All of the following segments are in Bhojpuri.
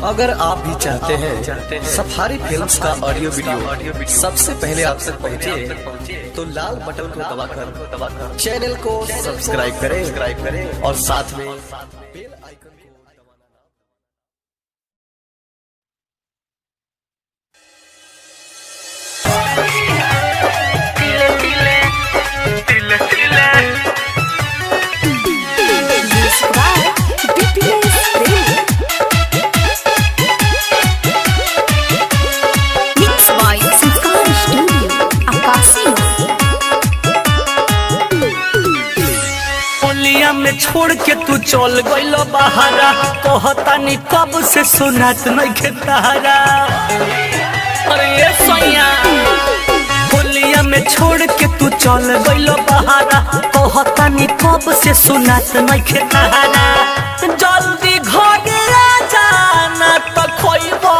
अगर आप भी चाहते हैं सफारी फिल्म्स का ऑडियो वीडियो सबसे पहले आप तक पहुंचे, तो लाल बटन को दबाकर चैनल को सब्सक्राइब करें और साथ में बेल आइकन को में छोड़ के तू चल गइल बहारा, कहता नी कब से सुनात नहीं के तारा। अरे ये सैया होलिया में छोड़ के तू चल गइल बहारा, कहता नी कब से सुनात नहीं के तारा। जल्दी घरे आ जाना तो खोइबो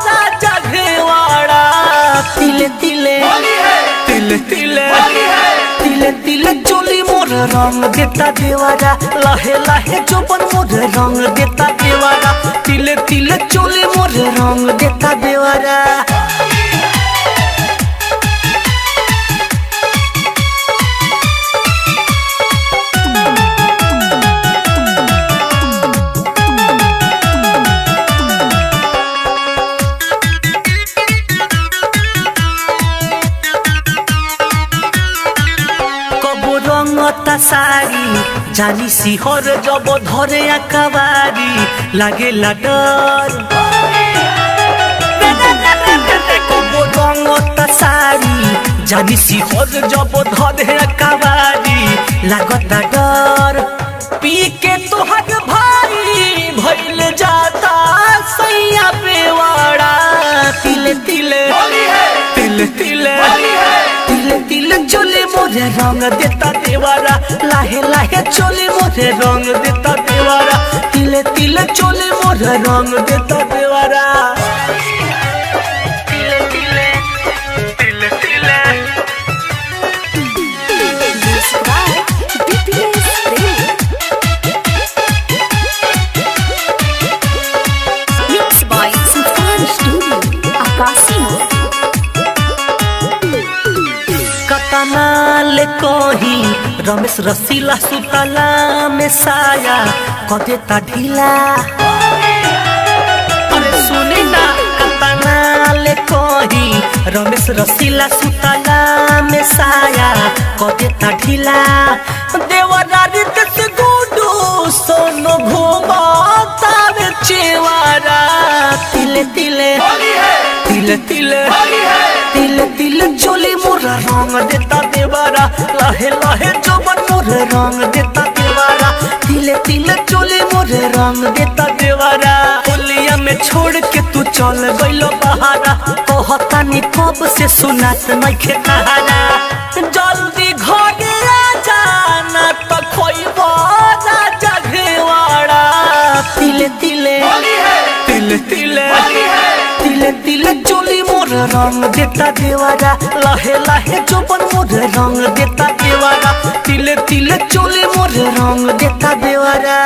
राजा घेवाड़ा। तिले तिले तिले तिले तिले तिले चोली मोर रंग देता देवारा, लहे लहे चोपन मोर रंग देता देवारा। तिले तिले चोली मोर रंग देता देवारा। सारी जानी सिहर जब धरे अकबारी, लागे डर सारी जानी सिहर जब धरे अकबारी, लागता डर। पी के तोहर भाई भइल जाता सैया बेवाड़ा। तिले तिले तिले तिले तिले तिले चोली मोरे रंग देता देवारा, लाहे लाहे चोली मोरे रंग देता देवारा। तिले तिले चोली मोरे रंग देता देवारा। तिले तिले तिले तिले Mixed by Sultan Studio, Akasimo. कतनाले कही रमेश रसीला सुतला में साया कदेता ढीला। अरे सुनी ना कतनाले कही रमेश रसीला सुतला में साया कदेता ढीला। देवरा रित से गुडू सोनो घूमता वे चेवारा। तिले तिले तिले तिले तिले तिले चोली मोर रंग देता देवारा, लहे लहे चोबन मोर रंग देता देवारा। तिले तिले चोली मोर रंग देता देवारा। होलिया में छोड़ के तू चल गइल बहारा, कहता नी कब से सुनात नहीं के तारा। जल्दी घरे आ जाना तो खोइबो राजा घेवाड़ा। तिले तिले तिले तिले तिले तिले चोली मोर रंग देता देवारा, लहे लहे चोपन मोर रंग देता देवारा। तिले तिले चोली मोर रंग देता देवारा।